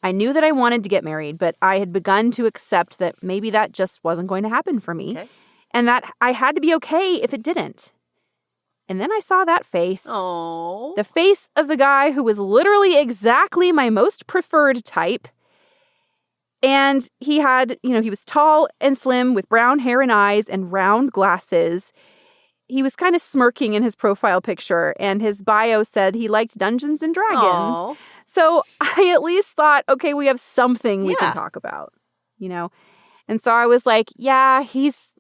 I knew that I wanted to get married, but I had begun to accept that maybe that just wasn't going to happen for me. Okay. And that I had to be okay if it didn't. And then I saw that face. Aww. The face of the guy who was literally exactly my most preferred type. And he had, he was tall and slim with brown hair and eyes and round glasses. He was kind of smirking in his profile picture, and his bio said he liked Dungeons and Dragons. Aww. So I at least thought, okay, we have something we can talk about, And so I was like, yeah, he's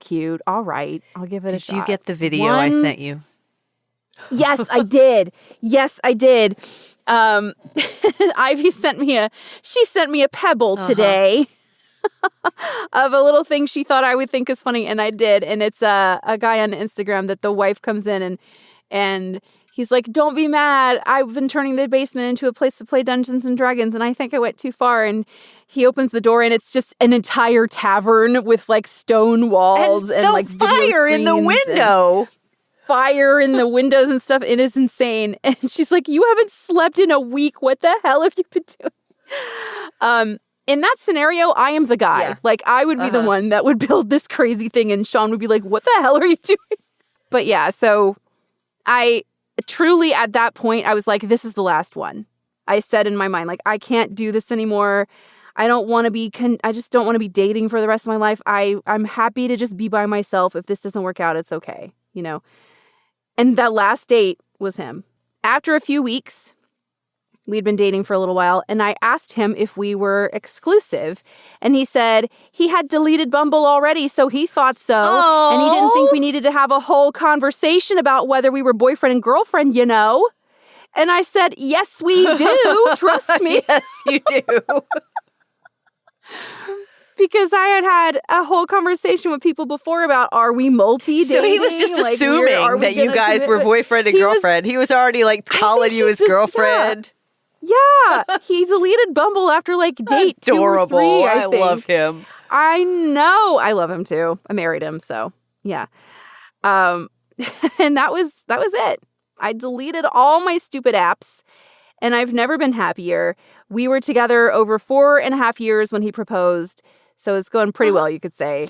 cute. All right, I'll give it a shot. Did you get the video I sent you? Yes, I did. Ivy sent me a pebble today of a little thing she thought I would think is funny, and I did. And it's a guy on Instagram that the wife comes in and he's like, don't be mad. I've been turning the basement into a place to play Dungeons and Dragons, and I think I went too far. And he opens the door, and it's just an entire tavern with like stone walls and like fire in the window. Fire in the windows and stuff. It is insane. And she's like, you haven't slept in a week. What the hell have you been doing? In that scenario, I am the guy. Yeah. Like, I would be the one that would build this crazy thing, and Sean would be like, what the hell are you doing? But yeah, so I truly, at that point, I was like, this is the last one. I said in my mind, like, I can't do this anymore. I don't want to be, I just don't want to be dating for the rest of my life. I'm happy to just be by myself. If this doesn't work out, it's okay, And that last date was him. After a few weeks, we'd been dating for a little while, and I asked him if we were exclusive. And he said he had deleted Bumble already, so he thought so. Aww. And he didn't think we needed to have a whole conversation about whether we were boyfriend and girlfriend, And I said, yes, we do. Trust me. Yes, you do. Because I had a whole conversation with people before about, are we multi-dating? So he was just assuming that you guys were boyfriend and girlfriend. He was already like calling you his girlfriend. Yeah. He deleted Bumble after like date Adorable. 2 or 3, I think. Love him. I know. I love him too. I married him, so yeah. And that was it. I deleted all my stupid apps, and I've never been happier. We were together over 4.5 years when he proposed, so it's going pretty well, you could say.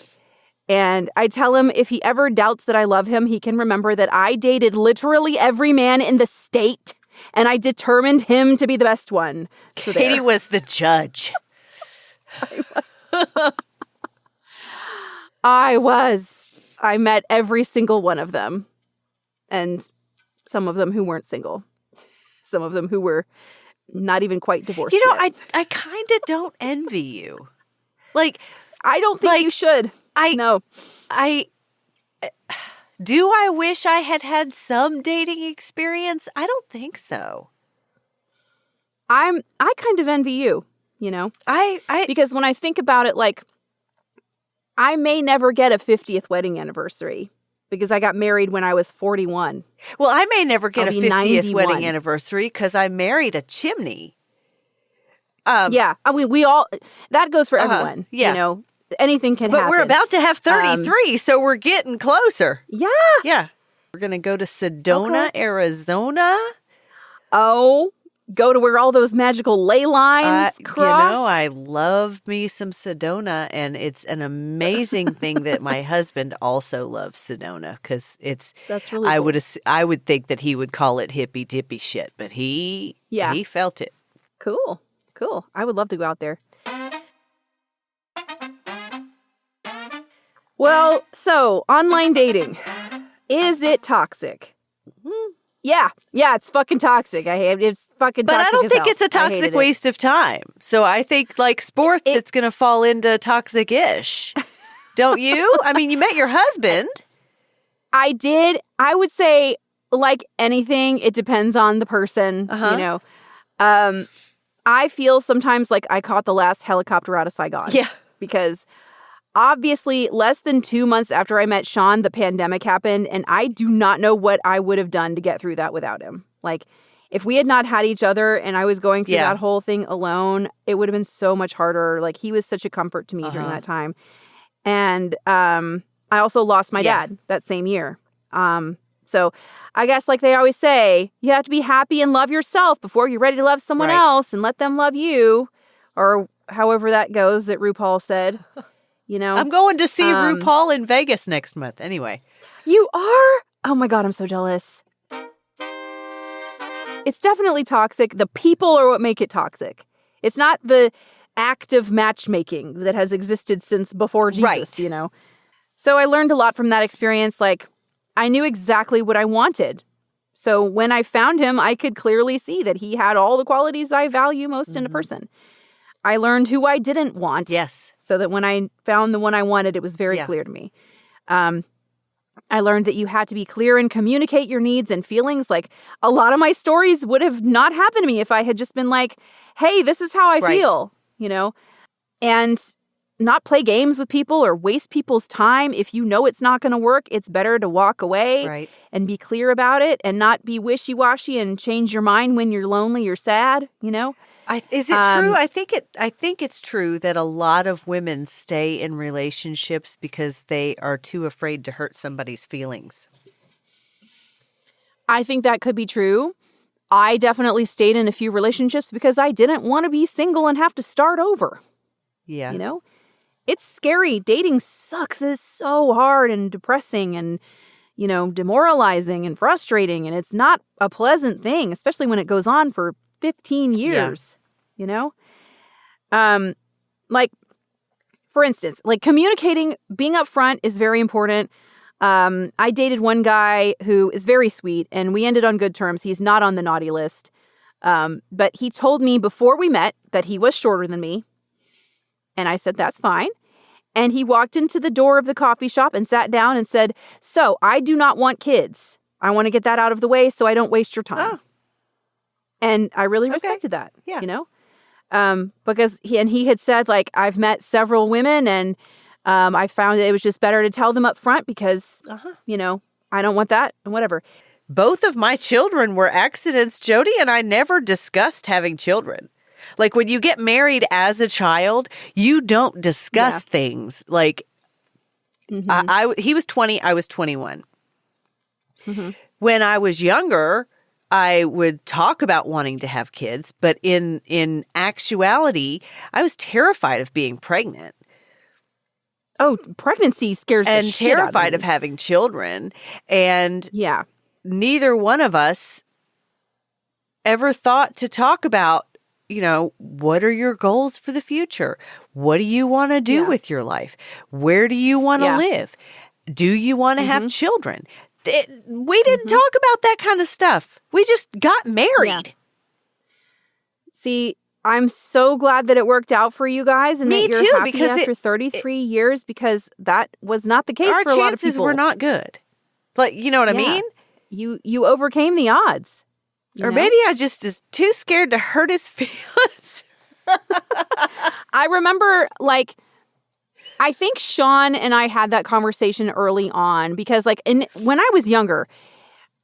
And I tell him if he ever doubts that I love him, he can remember that I dated literally every man in the state, and I determined him to be the best one. So Katie was the judge. I was. I met every single one of them. And some of them who weren't single. Some of them who were not even quite divorced yet. I kind of don't envy you. Like, I don't think you should. No. Do I wish I had had some dating experience? I don't think so. I kind of envy you, you know? Because when I think about it, like, I may never get a 50th wedding anniversary because I got married when I was 41. Well, I may never get a 50th 91. wedding anniversary because I married a chimney. Yeah. I mean, we all, that goes for everyone. Yeah. You know, anything can happen. But we're about to have 33, so we're getting closer. Yeah. Yeah. We're going to go to Sedona, Arizona. Oh, go to where all those magical ley lines cross. You know, I love me some Sedona, and it's an amazing thing that my husband also loves Sedona because that's really cool. I would think that he would call it hippy dippy shit, but he felt it. Cool. I would love to go out there. Well, so online dating, is it toxic? Yeah, it's fucking toxic. It's fucking toxic. But I don't think it's a toxic toxic waste of time. So I think, like sports, it's going to fall into toxic-ish. Don't you? I mean, you met your husband. I did. I would say, like anything, it depends on the person, you know. I feel sometimes like I caught the last helicopter out of Saigon. Yeah. Because obviously, less than 2 months after I met Sean, the pandemic happened, and I do not know what I would have done to get through that without him. Like, if we had not had each other and I was going through that whole thing alone, it would have been so much harder. Like, he was such a comfort to me during that time. And I also lost my dad that same year. So I guess like they always say, you have to be happy and love yourself before you're ready to love someone else and let them love you. Or however that goes that RuPaul said. You know, I'm going to see RuPaul in Vegas next month. Anyway, you are? Oh my God, I'm so jealous. It's definitely toxic. The people are what make it toxic. It's not the act of matchmaking that has existed since before Jesus, you know? So I learned a lot from that experience. Like, I knew exactly what I wanted. So when I found him, I could clearly see that he had all the qualities I value most in a person. I learned who I didn't want. Yes. So that when I found the one I wanted, it was very clear to me. I learned that you had to be clear and communicate your needs and feelings. Like, a lot of my stories would have not happened to me if I had just been like, hey, this is how I feel, you know? And not play games with people or waste people's time. If you know it's not going to work, it's better to walk away and be clear about it and not be wishy-washy and change your mind when you're lonely or sad, you know? Is it true? I think it's true that a lot of women stay in relationships because they are too afraid to hurt somebody's feelings. I think that could be true. I definitely stayed in a few relationships because I didn't want to be single and have to start over. Yeah. You know? It's scary. Dating sucks. It's so hard and depressing and, you know, demoralizing and frustrating. And it's not a pleasant thing, especially when it goes on for 15 years, you know? Like, for instance, like communicating, being upfront is very important. I dated one guy who is very sweet and we ended on good terms. He's not on the naughty list. But he told me before we met that he was shorter than me. And I said, that's fine. And he walked into the door of the coffee shop and sat down and said, so I do not want kids. I want to get that out of the way so I don't waste your time. And I really respected that, because he had said, like, I've met several women and I found that it was just better to tell them up front because, I don't want that and whatever. Both of my children were accidents. Jody and I never discussed having children. Like when you get married as a child, you don't discuss things. Like he was 20, I was 21. Mm-hmm. When I was younger, I would talk about wanting to have kids, but in actuality, I was terrified of being pregnant. Oh, pregnancy scares the shit out of me. And terrified of having children. And neither one of us ever thought to talk about, what are your goals for the future? What do you want to do with your life? Where do you want to live? Do you want to have children? We didn't talk about that kind of stuff. We just got married. Yeah. See, I'm so glad that it worked out for you guys and Me that you're too, happy because after 33 years, because that was not the case for a lot of people. Our chances were not good. Like, you know what I mean? You overcame the odds. Or maybe I just is too scared to hurt his feelings. I remember, like, I think Sean and I had that conversation early on because, like, when I was younger,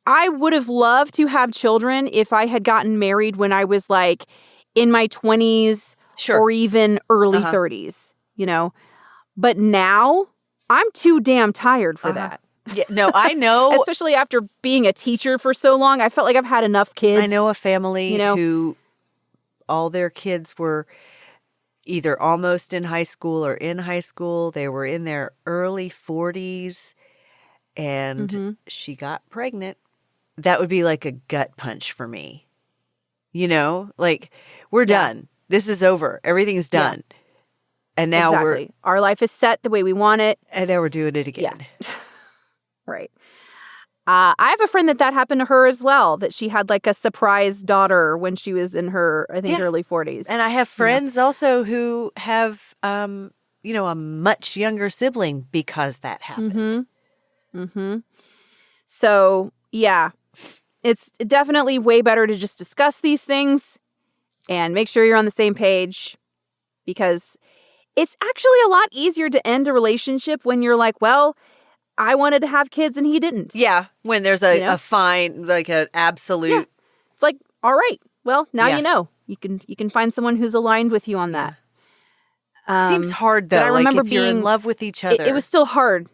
I would have loved to have children if I had gotten married when I was, like, in my 20s or even early 30s, But now, I'm too damn tired for that. Yeah, no, I know. Especially after being a teacher for so long, I felt like I've had enough kids. I know a family who all their kids were either almost in high school or in high school. They were in their early 40s and she got pregnant. That would be like a gut punch for me. Like, we're done. This is over. Everything's done. Yeah. And now our life is set the way we want it. And now we're doing it again. Yeah. Right. I have a friend that happened to her as well, that she had like a surprise daughter when she was in her, I think, early 40s. And I have friends also who have, a much younger sibling because that happened. So, yeah, it's definitely way better to just discuss these things and make sure you're on the same page, because it's actually a lot easier to end a relationship when you're like, well, I wanted to have kids and he didn't. Yeah, when there's a fine, like an absolute. Yeah. It's like, all right, well, now you can find someone who's aligned with you on that. Seems hard though. I remember if you're in love with each other. It was still hard.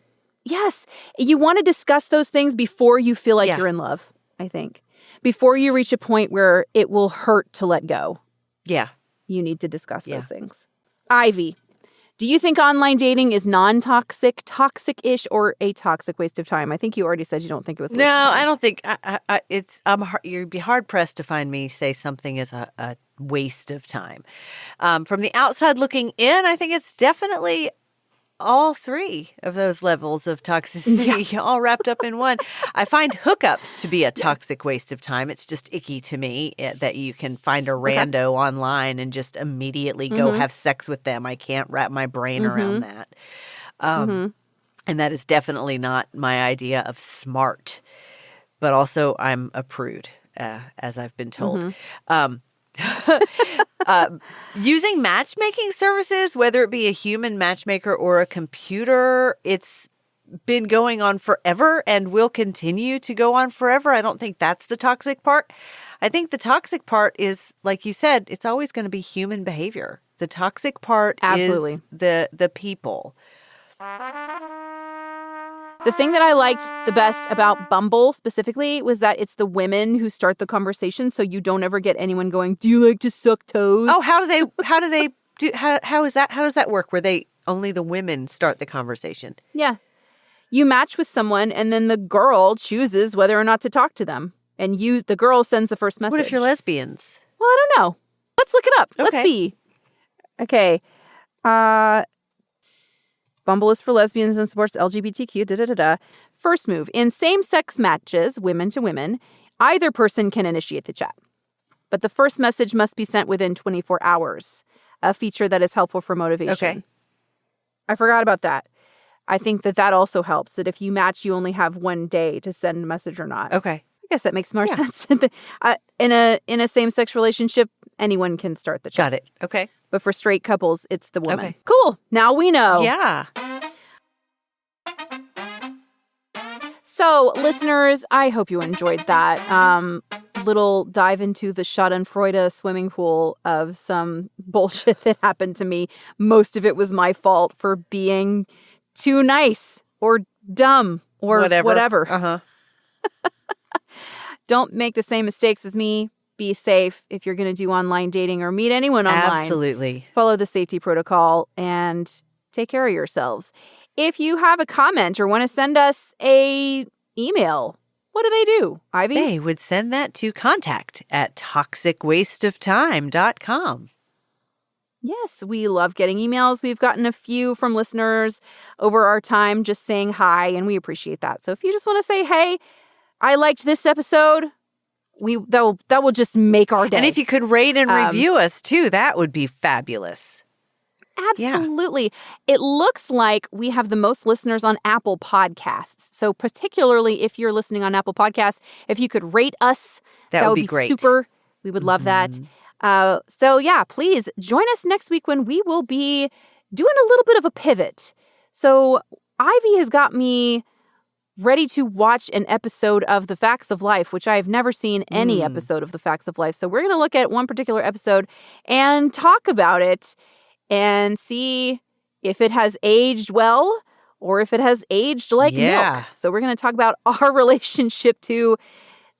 Yes, you want to discuss those things before you feel like you're in love. I think before you reach a point where it will hurt to let go. Yeah, you need to discuss those things. Ivy. Do you think online dating is non-toxic, toxic-ish, or a toxic waste of time? I think you already said you don't think it was a waste of time. I don't think it's. You'd be hard pressed to find me say something is a waste of time. From the outside looking in, I think it's definitely all three of those levels of toxicity all wrapped up in one. I find hookups to be a toxic waste of time. It's just icky to me that you can find a rando online and just immediately go have sex with them. I can't wrap my brain around that. And that is definitely not my idea of smart. But also I'm a prude, as I've been told. Using matchmaking services, whether it be a human matchmaker or a computer, it's been going on forever and will continue to go on forever. I don't think that's the toxic part. I think the toxic part is, like you said, it's always going to be human behavior. The toxic part is the people. The thing that I liked the best about Bumble specifically was that it's the women who start the conversation, so you don't ever get anyone going, "Do you like to suck toes?" Oh, how does that work? Where only the women start the conversation? Yeah. You match with someone and then the girl chooses whether or not to talk to them. And the girl sends the first message. What if you're lesbians? Well, I don't know. Let's look it up. Okay. Let's see. Okay. Bumble is for lesbians and supports LGBTQ. First move. In same-sex matches, women to women, either person can initiate the chat. But the first message must be sent within 24 hours, a feature that is helpful for motivation. Okay. I forgot about that. I think that also helps, that if you match, you only have one day to send a message or not. Okay. I guess that makes more sense. In a same-sex relationship, anyone can start the chat. Got it. Okay. But for straight couples, it's the woman. Okay. Cool. Now we know. Yeah. So, listeners, I hope you enjoyed that little dive into the Schadenfreude swimming pool of some bullshit that happened to me. Most of it was my fault for being too nice or dumb or whatever. Uh-huh. Don't make the same mistakes as me. Be safe if you're going to do online dating or meet anyone online. Absolutely. Follow the safety protocol and take care of yourselves. If you have a comment or want to send us a email, what do? Ivy? They would send that to contact@toxicwasteoftime.com. Yes, we love getting emails. We've gotten a few from listeners over our time just saying hi, and we appreciate that. So if you just want to say, hey, I liked this episode, that will just make our day. And if you could rate and review us too, that would be fabulous. Absolutely. Yeah. It looks like we have the most listeners on Apple Podcasts. So particularly if you're listening on Apple Podcasts, if you could rate us, that would be great. Super. We would love that. So yeah, please join us next week when we will be doing a little bit of a pivot. So Ivy has got me ready to watch an episode of The Facts of Life, which I have never seen any episode of The Facts of Life. So we're going to look at one particular episode and talk about it and see if it has aged well or if it has aged like milk. So we're going to talk about our relationship to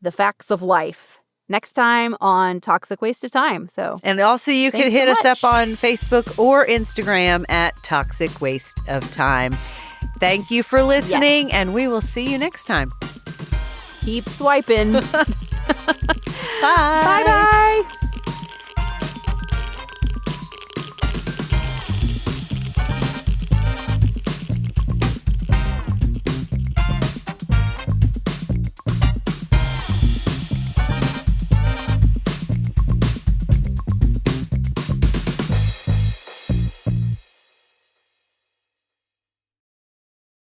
The Facts of Life next time on Toxic Waste of Time. And also you can hit us up on Facebook or Instagram at Toxic Waste of Time. Thank you for listening, and we will see you next time. Keep swiping. Bye. Bye-bye.